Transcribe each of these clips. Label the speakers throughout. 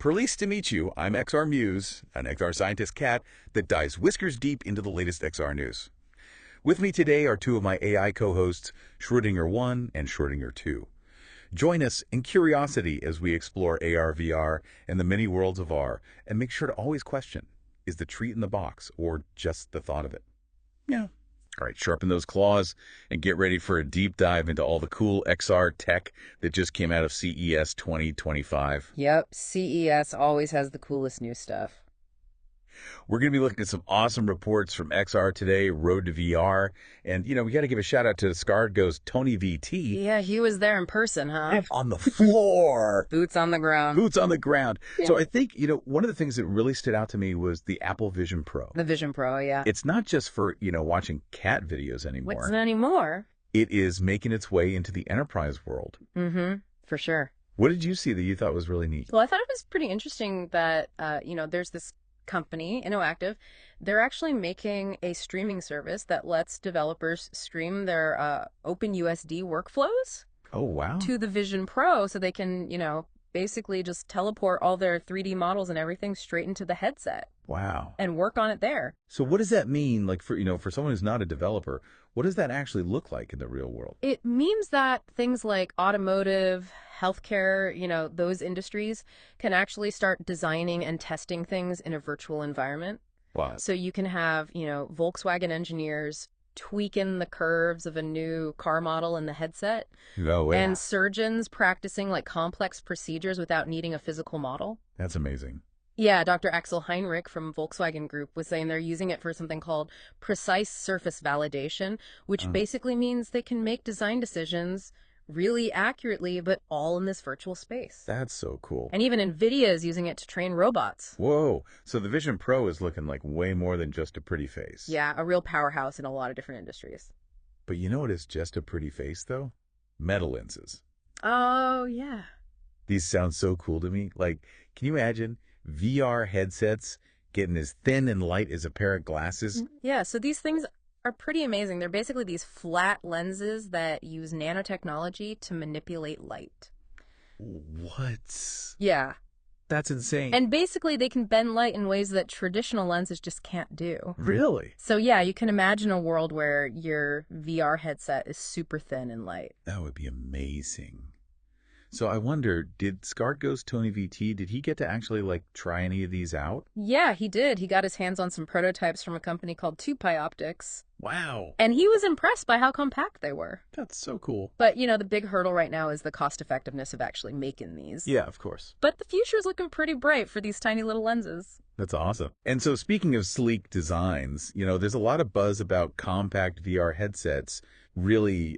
Speaker 1: Pleased to meet you. I'm XR Muse, an XR scientist cat that dives whiskers deep into the latest XR news. With me today are two of my AI co-hosts, Schrodinger 1 and Schrodinger 2. Join us in curiosity as we explore AR, VR, and the many worlds of R, and make sure to always question, is the treat in the box or just the thought of it? Yeah. All right, sharpen those claws and get ready for a deep dive into all the cool XR tech that just came out of CES 2025.
Speaker 2: Yep, CES always has the coolest new stuff.
Speaker 1: We're going to be looking at some awesome reports from XR today, Road to VR. And, we got to give a shout out to ScarGo's Tony VT.
Speaker 2: Yeah, he was there in person, huh?
Speaker 1: On the floor.
Speaker 2: Boots on the ground.
Speaker 1: Boots on the ground.
Speaker 2: Yeah.
Speaker 1: So I think, one of the things that really stood out to me was the Apple Vision Pro.
Speaker 2: The Vision Pro, yeah.
Speaker 1: It's not just for, watching cat videos anymore.
Speaker 2: What's anymore?
Speaker 1: It is making its way into the enterprise world.
Speaker 2: Mm-hmm, for sure.
Speaker 1: What did you see that you thought was really neat?
Speaker 2: Well, I thought it was pretty interesting that, there's this company, InnoActive. They're actually making a streaming service that lets developers stream their OpenUSD workflows.
Speaker 1: Oh, wow.
Speaker 2: To the Vision Pro so they can, basically just teleport all their 3D models and everything straight into the headset.
Speaker 1: Wow.
Speaker 2: And work on it there.
Speaker 1: So what does that mean, like, for someone who's not a developer, what does that actually look like in the real world?
Speaker 2: It means that things like automotive, healthcare, those industries can actually start designing and testing things in a virtual environment.
Speaker 1: Wow.
Speaker 2: So you can have, Volkswagen engineers tweaking the curves of a new car model in the headset.
Speaker 1: Oh, yeah.
Speaker 2: And surgeons practicing like complex procedures without needing a physical model.
Speaker 1: That's amazing.
Speaker 2: Yeah, Dr. Axel Heinrich from Volkswagen Group was saying they're using it for something called precise surface validation, which basically means they can make design decisions really accurately, but all in this virtual space.
Speaker 1: That's so cool.
Speaker 2: And even NVIDIA is using it to train robots.
Speaker 1: Whoa. So the Vision Pro is looking like way more than just a pretty face.
Speaker 2: Yeah, a real powerhouse in a lot of different industries.
Speaker 1: But you know what is just a pretty face, though? Metalenses.
Speaker 2: Oh, yeah.
Speaker 1: These sound so cool to me. Like, can you imagine VR headsets getting as thin and light as a pair of glasses?
Speaker 2: Yeah, so these things are pretty amazing. They're basically these flat lenses that use nanotechnology to manipulate light.
Speaker 1: What?
Speaker 2: Yeah.
Speaker 1: That's insane.
Speaker 2: And basically they can bend light in ways that traditional lenses just can't do.
Speaker 1: Really?
Speaker 2: So yeah, you can imagine a world where your VR headset is super thin and light.
Speaker 1: That would be amazing. So I wonder, did ScarGo's Tony VT, did he get to actually, try any of these out?
Speaker 2: Yeah, he did. He got his hands on some prototypes from a company called 2Pi Optics.
Speaker 1: Wow.
Speaker 2: And he was impressed by how compact they were.
Speaker 1: That's so cool.
Speaker 2: But, the big hurdle right now is the cost effectiveness of actually making these.
Speaker 1: Yeah, of course.
Speaker 2: But the future is looking pretty bright for these tiny little lenses.
Speaker 1: That's awesome. And so speaking of sleek designs, there's a lot of buzz about compact VR headsets really,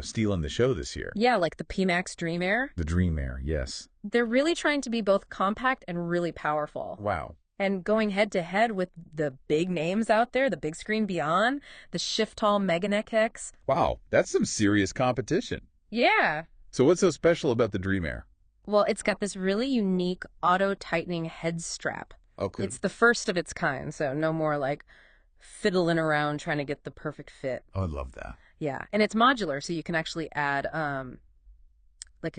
Speaker 1: stealing the show this year.
Speaker 2: Yeah, like the Pimax Dream Air.
Speaker 1: The Dream Air, yes.
Speaker 2: They're really trying to be both compact and really powerful.
Speaker 1: Wow.
Speaker 2: And going head to head with the big names out there, the big screen beyond, the Shift-Tall Meganeck X.
Speaker 1: Wow, that's some serious competition.
Speaker 2: Yeah.
Speaker 1: So what's so special about the Dream Air?
Speaker 2: Well, it's got this really unique auto-tightening head strap.
Speaker 1: Okay.
Speaker 2: It's the first of its kind, so no more fiddling around trying to get the perfect fit.
Speaker 1: Oh, I love that.
Speaker 2: Yeah, and it's modular, so you can actually add a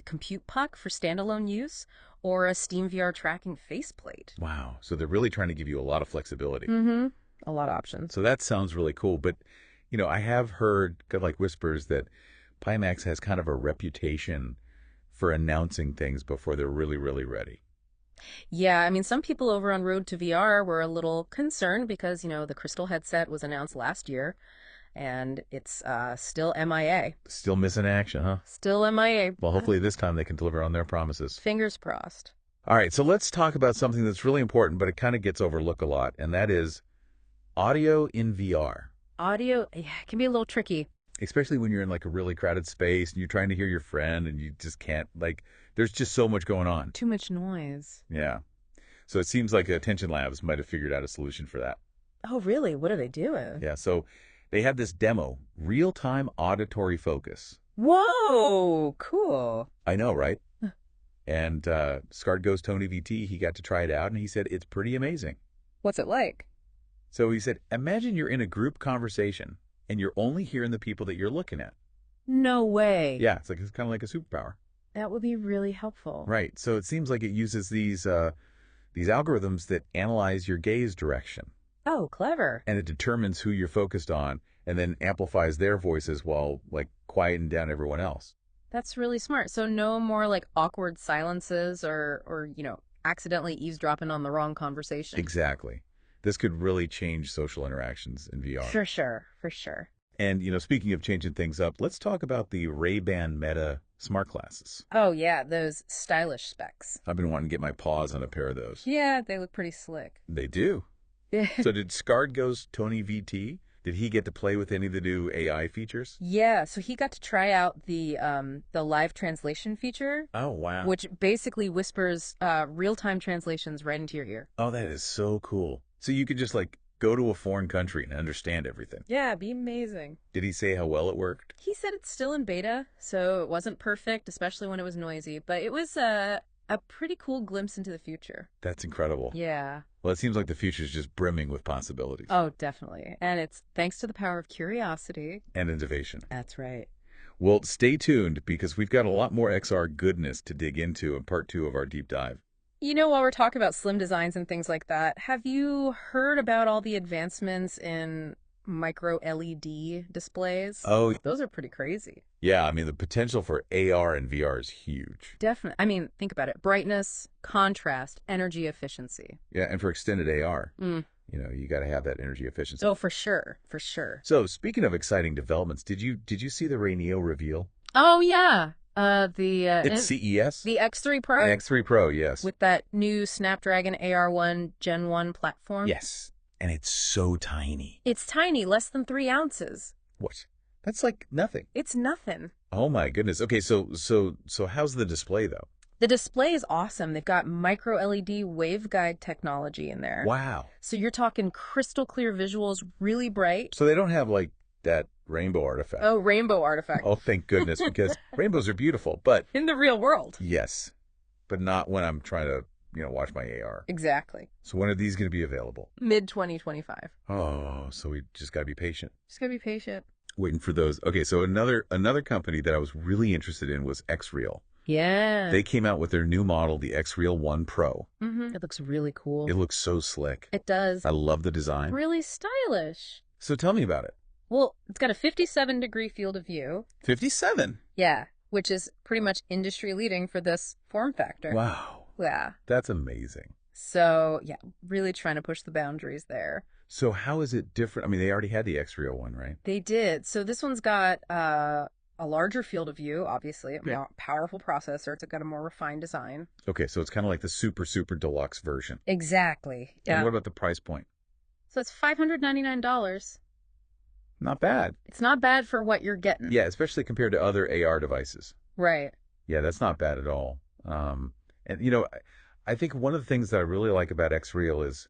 Speaker 2: compute puck for standalone use or a SteamVR tracking faceplate.
Speaker 1: Wow. So they're really trying to give you a lot of flexibility.
Speaker 2: Mm-hmm. A lot of options.
Speaker 1: So that sounds really cool. But, I have heard, whispers that Pimax has kind of a reputation for announcing things before they're really, really ready.
Speaker 2: Yeah, I mean, some people over on Road to VR were a little concerned because, the Crystal headset was announced last year. And it's still MIA.
Speaker 1: Still missing action, huh?
Speaker 2: Still MIA.
Speaker 1: Well, hopefully this time they can deliver on their promises.
Speaker 2: Fingers crossed.
Speaker 1: All right, so let's talk about something that's really important, but it kind of gets overlooked a lot, and that is audio in VR.
Speaker 2: Audio, yeah, it can be a little tricky.
Speaker 1: Especially when you're in a really crowded space and you're trying to hear your friend and you just can't, there's just so much going on.
Speaker 2: Too much noise.
Speaker 1: Yeah. So it seems like Attention Labs might have figured out a solution for that.
Speaker 2: Oh, really? What are they doing?
Speaker 1: Yeah, so they have this demo, real-time auditory focus.
Speaker 2: Whoa, cool.
Speaker 1: I know, right? And ScarGo's Tony VT, he got to try it out, and he said it's pretty amazing.
Speaker 2: What's it like?
Speaker 1: So he said, imagine you're in a group conversation, and you're only hearing the people that you're looking at.
Speaker 2: No way.
Speaker 1: Yeah, it's kind of like a superpower.
Speaker 2: That would be really helpful.
Speaker 1: Right. So it seems like it uses these algorithms that analyze your gaze direction,
Speaker 2: Oh, clever.
Speaker 1: and it determines who you're focused on, and then amplifies their voices while like quieting down everyone else.
Speaker 2: That's really smart. So no more like awkward silences or accidentally eavesdropping on the wrong conversation.
Speaker 1: Exactly. This could really change social interactions in VR.
Speaker 2: For sure, for sure.
Speaker 1: And, speaking of changing things up, let's talk about the Ray-Ban Meta smart glasses.
Speaker 2: Oh, yeah, those stylish specs.
Speaker 1: I've been wanting to get my paws on a pair of those.
Speaker 2: Yeah, they look pretty slick.
Speaker 1: They do. So did Scargo's Tony VT, did he get to play with any of the new AI features?
Speaker 2: Yeah, so he got to try out the live translation feature.
Speaker 1: Oh, wow.
Speaker 2: Which basically whispers real-time translations right into your ear.
Speaker 1: Oh, that is so cool. So you could just like go to a foreign country and understand everything.
Speaker 2: Yeah, it'd be amazing.
Speaker 1: Did he say how well it worked?
Speaker 2: He said it's still in beta, so it wasn't perfect, especially when it was noisy, but it was a pretty cool glimpse into the future.
Speaker 1: That's incredible.
Speaker 2: Yeah.
Speaker 1: Well, it seems like the future is just brimming with possibilities.
Speaker 2: Oh, definitely. And it's thanks to the power of curiosity.
Speaker 1: And innovation.
Speaker 2: That's right.
Speaker 1: Well, stay tuned because we've got a lot more XR goodness to dig into in part 2 of our deep dive.
Speaker 2: While we're talking about slim designs and things like that, have you heard about all the advancements in micro LED displays?
Speaker 1: Oh,
Speaker 2: Those are pretty crazy.
Speaker 1: yeah. I mean, the potential for AR and VR is huge.
Speaker 2: Definitely. I mean, think about it. Brightness, contrast, energy efficiency.
Speaker 1: Yeah, and for extended AR, you got to have that energy efficiency.
Speaker 2: Oh, for sure. For sure.
Speaker 1: So, speaking of exciting developments, did you see the RayNeo reveal?
Speaker 2: Oh, yeah.
Speaker 1: It's CES?
Speaker 2: The X3 Pro?
Speaker 1: X3 Pro, yes.
Speaker 2: With that new Snapdragon AR1 Gen 1 platform?
Speaker 1: Yes. And it's so tiny.
Speaker 2: It's tiny, less than 3 ounces.
Speaker 1: What? That's like nothing.
Speaker 2: It's nothing.
Speaker 1: Oh my goodness. Okay, so how's the display though?
Speaker 2: The display is awesome. They've got micro LED waveguide technology in there.
Speaker 1: Wow.
Speaker 2: So you're talking crystal clear visuals, really bright.
Speaker 1: So they don't have like that rainbow artifact.
Speaker 2: Oh, rainbow artifact.
Speaker 1: Oh, thank goodness, because rainbows are beautiful, but
Speaker 2: in the real world.
Speaker 1: yes, but not when I'm trying to, watch my AR.
Speaker 2: Exactly.
Speaker 1: So when are these going to be available?
Speaker 2: Mid-2025.
Speaker 1: Oh, so we just got to be patient.
Speaker 2: Just gotta be patient.
Speaker 1: Waiting for those. Okay, so another company that I was really interested in was Xreal.
Speaker 2: Yeah.
Speaker 1: They came out with their new model, the Xreal 1 Pro.
Speaker 2: It looks really cool.
Speaker 1: It looks so slick.
Speaker 2: It does.
Speaker 1: I love the design.
Speaker 2: Really stylish.
Speaker 1: So tell me about it.
Speaker 2: Well, it's got a 57-degree field of view.
Speaker 1: 57.
Speaker 2: Yeah, which is pretty much industry leading for this form factor.
Speaker 1: Wow.
Speaker 2: Yeah.
Speaker 1: That's amazing.
Speaker 2: So, yeah, really trying to push the boundaries there.
Speaker 1: So how is it different? I mean, they already had the Xreal one, right?
Speaker 2: They did. So this one's got a larger field of view, obviously, a more powerful processor. It's got a more refined design.
Speaker 1: Okay, so it's kind of like the super, super deluxe version.
Speaker 2: Exactly. Yeah.
Speaker 1: And what about the price point?
Speaker 2: So it's $599.
Speaker 1: Not bad.
Speaker 2: It's not bad for what you're getting.
Speaker 1: Yeah, especially compared to other AR devices.
Speaker 2: Right.
Speaker 1: Yeah, that's not bad at all. And I think one of the things that I really like about Xreal is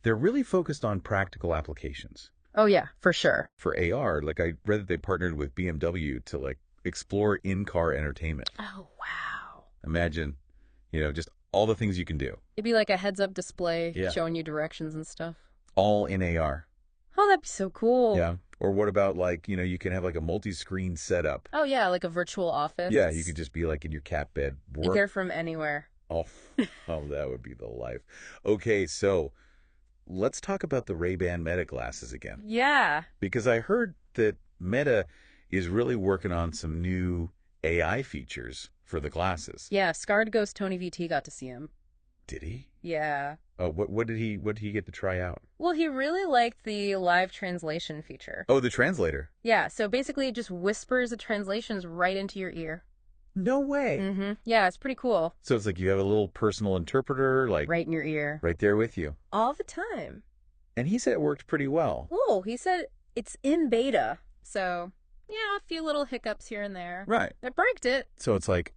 Speaker 1: they're really focused on practical applications.
Speaker 2: Oh, yeah, for sure.
Speaker 1: For AR, like I read that they partnered with BMW to like explore in-car entertainment.
Speaker 2: Oh, wow.
Speaker 1: Imagine, just all the things you can do.
Speaker 2: It'd be like a heads-up display showing you directions and stuff.
Speaker 1: All in AR.
Speaker 2: Oh, that'd be so cool.
Speaker 1: Yeah. Or what about like, you can have like a multi-screen setup.
Speaker 2: Oh, yeah, like a virtual office.
Speaker 1: Yeah, you could just be like in your cat bed.
Speaker 2: Be there from anywhere.
Speaker 1: Oh, that would be the life. Okay, so let's talk about the Ray-Ban Meta glasses again.
Speaker 2: Yeah.
Speaker 1: Because I heard that Meta is really working on some new AI features for the glasses.
Speaker 2: Yeah, Scarred Ghost Tony VT got to see him.
Speaker 1: Did he?
Speaker 2: Yeah.
Speaker 1: Oh, what did he get to try out?
Speaker 2: Well, he really liked the live translation feature.
Speaker 1: Oh, the translator.
Speaker 2: Yeah, so basically it just whispers the translations right into your ear.
Speaker 1: No way.
Speaker 2: Mm-hmm. Yeah, it's pretty cool.
Speaker 1: So it's like you have a little personal interpreter, like
Speaker 2: right in your ear.
Speaker 1: Right there with you.
Speaker 2: All the time.
Speaker 1: And he said it worked pretty well.
Speaker 2: Oh, he said it's in beta. So, yeah, a few little hiccups here and there.
Speaker 1: Right.
Speaker 2: It braked it.
Speaker 1: So it's like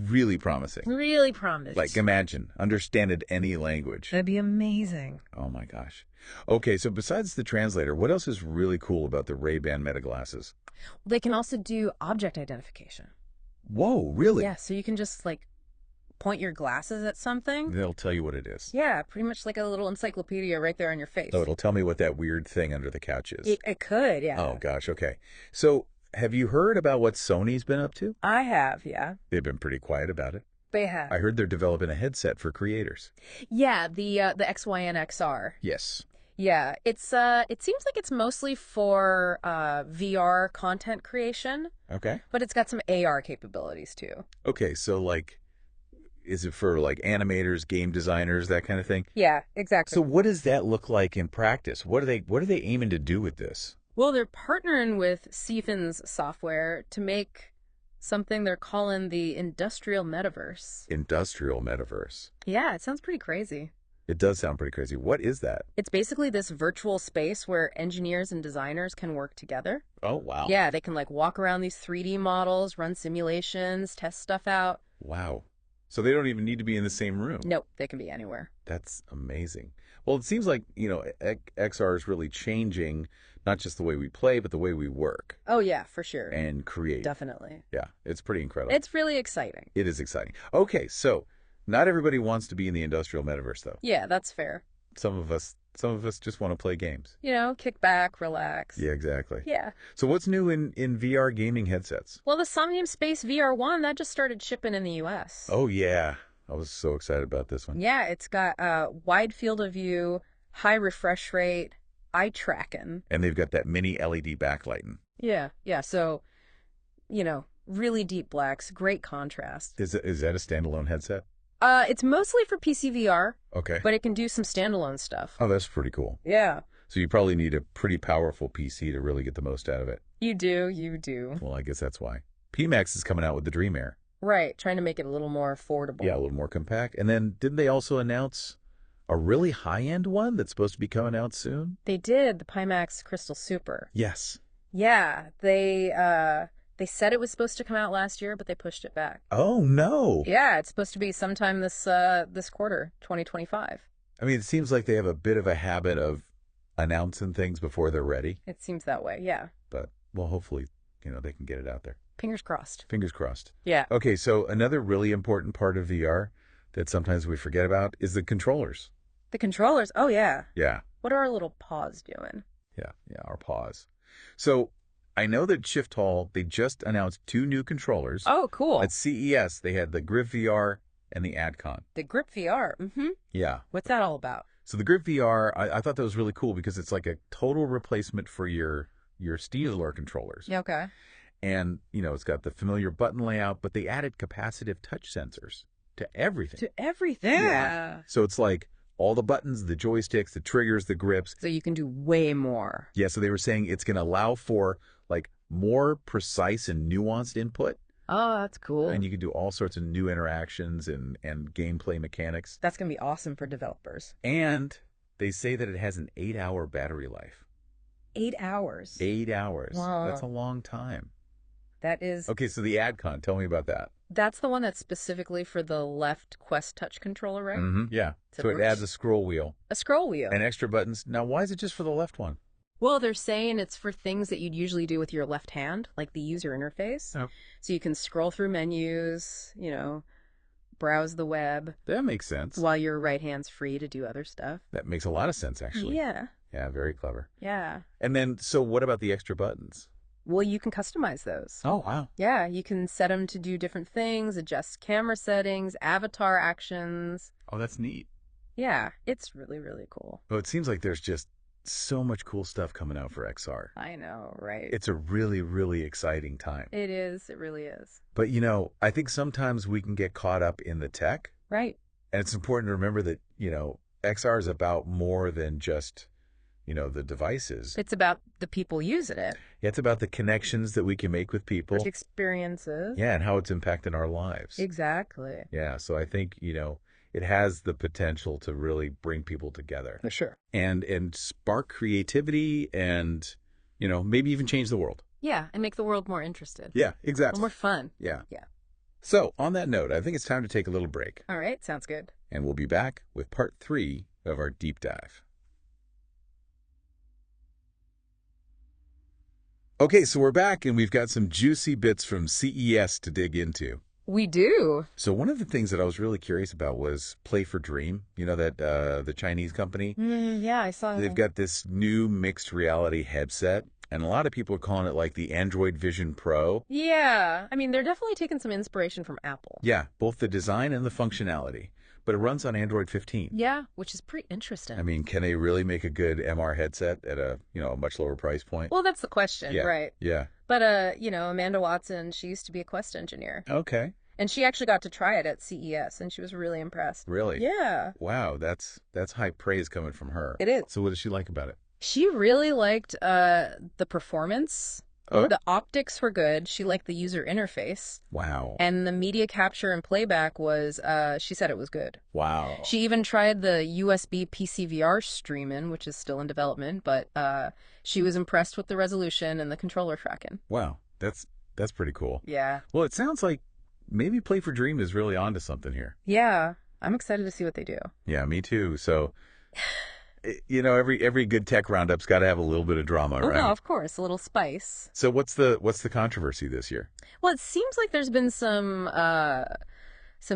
Speaker 1: really promising.
Speaker 2: Really promising.
Speaker 1: Like imagine, understand it any language.
Speaker 2: That'd be amazing.
Speaker 1: Oh my gosh. Okay, so besides the translator, what else is really cool about the Ray-Ban Meta glasses?
Speaker 2: They can also do object identification.
Speaker 1: Whoa, really?
Speaker 2: Yeah, so you can just like point your glasses at something.
Speaker 1: They'll tell you what it is.
Speaker 2: Yeah, pretty much like a little encyclopedia right there on your face.
Speaker 1: Oh, it'll tell me what that weird thing under the couch is.
Speaker 2: It could, yeah.
Speaker 1: Oh gosh, okay. So Have you heard about what Sony's been up to?
Speaker 2: I have, yeah.
Speaker 1: They've been pretty quiet about it.
Speaker 2: They have.
Speaker 1: I heard they're developing a headset for creators.
Speaker 2: Yeah, the XY and XR.
Speaker 1: Yes.
Speaker 2: Yeah, it seems like it's mostly for VR content creation,
Speaker 1: Okay.
Speaker 2: but it's got some AR capabilities too.
Speaker 1: Okay, so like, is it for like animators, game designers, that kind of thing?
Speaker 2: Yeah, exactly.
Speaker 1: So what does that look like in practice? What are they aiming to do with this?
Speaker 2: Well, they're partnering with Siphon's software to make something they're calling the industrial metaverse.
Speaker 1: Industrial metaverse.
Speaker 2: Yeah, it sounds pretty crazy.
Speaker 1: It does sound pretty crazy. What is that?
Speaker 2: It's basically this virtual space where engineers and designers can work together.
Speaker 1: Oh, wow.
Speaker 2: Yeah, they can like walk around these 3D models, run simulations, test stuff out.
Speaker 1: Wow. So they don't even need to be in the same room.
Speaker 2: Nope, they can be anywhere.
Speaker 1: That's amazing. Well, it seems like, XR is really changing not just the way we play, but the way we work
Speaker 2: Oh yeah, for sure.
Speaker 1: and create.
Speaker 2: Definitely.
Speaker 1: Yeah, it's pretty incredible.
Speaker 2: It's really exciting.
Speaker 1: It is exciting. Okay, so not everybody wants to be in the industrial metaverse, though.
Speaker 2: Yeah, that's fair.
Speaker 1: Some of us just want to play games.
Speaker 2: Kick back, relax.
Speaker 1: Yeah, exactly.
Speaker 2: Yeah.
Speaker 1: So what's new in VR gaming headsets?
Speaker 2: Well, the Somnium Space VR1, that just started shipping in the US.
Speaker 1: Oh, yeah. I was so excited about this one.
Speaker 2: Yeah, it's got a wide field of view, high refresh rate, eye tracking.
Speaker 1: And they've got that mini LED backlighting.
Speaker 2: Yeah, so, really deep blacks, great contrast.
Speaker 1: Is that a standalone headset?
Speaker 2: It's mostly for PC VR,
Speaker 1: Okay.
Speaker 2: but it can do some standalone stuff.
Speaker 1: Oh, that's pretty cool.
Speaker 2: Yeah.
Speaker 1: So you probably need a pretty powerful PC to really get the most out of it.
Speaker 2: You do.
Speaker 1: Well, I guess that's why. Pimax is coming out with the Dream Air.
Speaker 2: Right, trying to make it a little more affordable.
Speaker 1: Yeah, a little more compact. And then didn't they also announce a really high-end one that's supposed to be coming out soon?
Speaker 2: They did, the Pimax Crystal Super.
Speaker 1: Yes.
Speaker 2: Yeah, they said it was supposed to come out last year, but they pushed it back.
Speaker 1: Oh, no.
Speaker 2: Yeah, it's supposed to be sometime this quarter, 2025.
Speaker 1: I mean, it seems like they have a bit of a habit of announcing things before they're ready.
Speaker 2: It seems that way, yeah.
Speaker 1: But, well, hopefully, they can get it out there.
Speaker 2: Fingers crossed.
Speaker 1: Fingers crossed.
Speaker 2: Yeah.
Speaker 1: Okay, so another really important part of VR that sometimes we forget about is the controllers.
Speaker 2: The controllers, oh yeah.
Speaker 1: Yeah.
Speaker 2: What are our little paws doing?
Speaker 1: Yeah, our paws. So I know that Shift Hall, they just announced 2 new controllers.
Speaker 2: Oh, cool.
Speaker 1: At CES, they had the Grip VR and the Adcon.
Speaker 2: The Grip VR,
Speaker 1: Yeah.
Speaker 2: What's that all about?
Speaker 1: So the Grip VR, I thought that was really cool because it's like a total replacement for your Steelers controllers.
Speaker 2: Yeah, okay.
Speaker 1: And, it's got the familiar button layout, but they added capacitive touch sensors to everything.
Speaker 2: To everything.
Speaker 1: Yeah. So it's like all the buttons, the joysticks, the triggers, the grips.
Speaker 2: So you can do way more.
Speaker 1: Yeah, so they were saying it's going to allow for like more precise and nuanced input.
Speaker 2: Oh, that's cool.
Speaker 1: And you can do all sorts of new interactions and gameplay mechanics.
Speaker 2: That's going to be awesome for developers.
Speaker 1: And they say that it has an 8-hour battery life.
Speaker 2: 8 hours.
Speaker 1: 8 hours.
Speaker 2: Wow.
Speaker 1: That's a long time.
Speaker 2: That is...
Speaker 1: Okay, so the Adcon, tell me about that.
Speaker 2: That's the one that's specifically for the left Quest Touch controller, right?
Speaker 1: Mm-hmm. Yeah. So it adds a scroll wheel.
Speaker 2: A scroll wheel.
Speaker 1: And extra buttons. Now, why is it just for the left one?
Speaker 2: Well, they're saying it's for things that you'd usually do with your left hand, like the user interface.
Speaker 1: Oh.
Speaker 2: So you can scroll through menus, browse the web.
Speaker 1: That makes sense.
Speaker 2: While your right hand's free to do other stuff.
Speaker 1: That makes a lot of sense, actually.
Speaker 2: Yeah.
Speaker 1: Yeah, very clever.
Speaker 2: Yeah.
Speaker 1: And then, so what about the extra buttons?
Speaker 2: Well, you can customize those.
Speaker 1: Oh, wow.
Speaker 2: Yeah, you can set them to do different things, adjust camera settings, avatar actions.
Speaker 1: Oh, that's neat.
Speaker 2: Yeah, it's really, really cool.
Speaker 1: Well, it seems like there's just so much cool stuff coming out for XR.
Speaker 2: I know, right?
Speaker 1: It's a really, really exciting time.
Speaker 2: It is. It really is.
Speaker 1: But, I think sometimes we can get caught up in the tech.
Speaker 2: Right.
Speaker 1: And it's important to remember that, XR is about more than just, the devices.
Speaker 2: It's about the people using it.
Speaker 1: Yeah, it's about the connections that we can make with people.
Speaker 2: Experiences.
Speaker 1: Yeah, and how it's impacting our lives.
Speaker 2: Exactly.
Speaker 1: Yeah, so I think, it has the potential to really bring people together.
Speaker 2: For sure.
Speaker 1: And spark creativity and, maybe even change the world.
Speaker 2: Yeah, and make the world more interested.
Speaker 1: Yeah, exactly.
Speaker 2: More fun.
Speaker 1: Yeah.
Speaker 2: Yeah.
Speaker 1: So, on that note, I think it's time to take a little break.
Speaker 2: All right, sounds good.
Speaker 1: And we'll be back with part 3 of our deep dive. Okay, so we're back and we've got some juicy bits from CES to dig into.
Speaker 2: We do.
Speaker 1: So one of the things that I was really curious about was Play for Dream. The Chinese company.
Speaker 2: Yeah, I saw
Speaker 1: They've got this new mixed reality headset. And a lot of people are calling it like the Android Vision Pro.
Speaker 2: Yeah, I mean, they're definitely taking some inspiration from Apple.
Speaker 1: Yeah, both the design and the functionality. But it runs on Android 15.
Speaker 2: Yeah, which is pretty interesting.
Speaker 1: I mean, can they really make a good MR headset at a, a much lower price point?
Speaker 2: Well, that's the question,
Speaker 1: Yeah,
Speaker 2: right?
Speaker 1: yeah.
Speaker 2: But, Amanda Watson, she used to be a Quest engineer.
Speaker 1: Okay.
Speaker 2: And she actually got to try it at CES, and she was really impressed.
Speaker 1: Really?
Speaker 2: Yeah.
Speaker 1: Wow, that's high praise coming from her.
Speaker 2: It is.
Speaker 1: So what does she like about it?
Speaker 2: She really liked the performance.
Speaker 1: Oh.
Speaker 2: The optics were good. She liked the user interface.
Speaker 1: Wow.
Speaker 2: And the media capture and playback was, she said it was good.
Speaker 1: Wow.
Speaker 2: She even tried the USB PCVR streaming, which is still in development, but she was impressed with the resolution and the controller tracking.
Speaker 1: Wow. That's pretty cool.
Speaker 2: Yeah.
Speaker 1: Well, it sounds like maybe Play for Dream is really onto something here.
Speaker 2: Yeah. I'm excited to see what they do.
Speaker 1: Yeah, me too. So, every good tech roundup's got to have a little bit of drama,
Speaker 2: Oh,
Speaker 1: right?
Speaker 2: no, of course, a little spice.
Speaker 1: So what's the controversy this year?
Speaker 2: Well, it seems like there's been some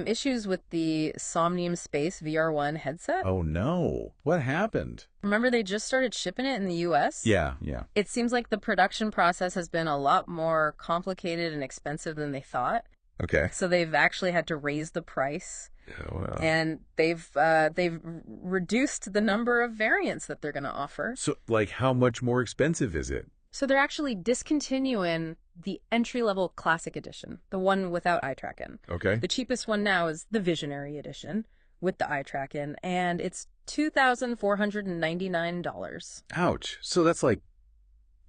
Speaker 2: issues with the Somnium Space VR1 headset.
Speaker 1: Oh no. What happened?
Speaker 2: Remember they just started shipping it in the US?
Speaker 1: Yeah, yeah.
Speaker 2: It seems like the production process has been a lot more complicated and expensive than they thought.
Speaker 1: Okay.
Speaker 2: So they've actually had to raise the price.
Speaker 1: Oh, well.
Speaker 2: And they've reduced the number of variants that they're going to offer.
Speaker 1: So, like, how much more expensive is it?
Speaker 2: So they're actually discontinuing the entry-level Classic Edition, the one without eye tracking.
Speaker 1: Okay.
Speaker 2: The cheapest one now is the Visionary Edition with the eye tracking, and it's $2,499.
Speaker 1: Ouch. So that's like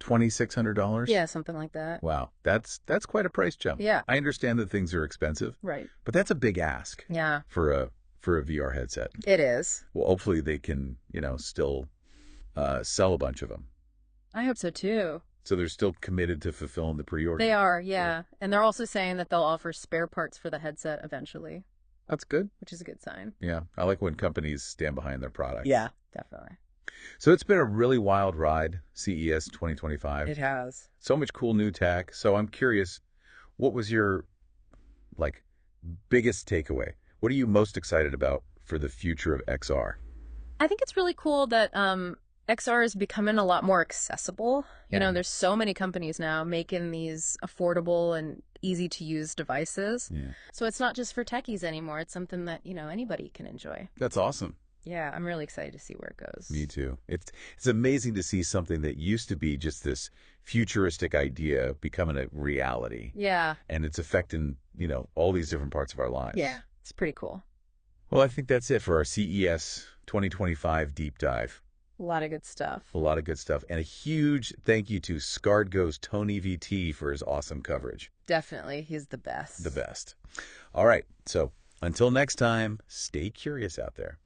Speaker 1: $2,600?
Speaker 2: Yeah, something like that.
Speaker 1: Wow. That's quite a price jump.
Speaker 2: Yeah.
Speaker 1: I understand that things are expensive,
Speaker 2: Right.
Speaker 1: but that's a big ask
Speaker 2: Yeah,
Speaker 1: for a VR headset.
Speaker 2: it is.
Speaker 1: Well, hopefully they can, still sell a bunch of them.
Speaker 2: I hope so too.
Speaker 1: So they're still committed to fulfilling the pre-order.
Speaker 2: They are, yeah. And they're also saying that they'll offer spare parts for the headset eventually,
Speaker 1: That's good.
Speaker 2: which is a good sign.
Speaker 1: Yeah. I like when companies stand behind their products.
Speaker 2: Yeah, definitely.
Speaker 1: So it's been a really wild ride, CES 2025.
Speaker 2: It has.
Speaker 1: So much cool new tech. So I'm curious, what was your, biggest takeaway? What are you most excited about for the future of XR?
Speaker 2: I think it's really cool that XR is becoming a lot more accessible.
Speaker 1: Yeah.
Speaker 2: There's so many companies now making these affordable and easy to use devices.
Speaker 1: Yeah.
Speaker 2: So it's not just for techies anymore. It's something that, anybody can enjoy.
Speaker 1: That's awesome.
Speaker 2: Yeah, I'm really excited to see where it goes.
Speaker 1: Me too. It's amazing to see something that used to be just this futuristic idea becoming a reality.
Speaker 2: Yeah.
Speaker 1: And it's affecting, all these different parts of our lives.
Speaker 2: Yeah. It's pretty cool.
Speaker 1: Well, I think that's it for our CES 2025 deep dive.
Speaker 2: A lot of good stuff.
Speaker 1: A lot of good stuff. And a huge thank you to ScardGo's Tony VT for his awesome coverage.
Speaker 2: Definitely. He's the best.
Speaker 1: The best. All right. So until next time, stay curious out there.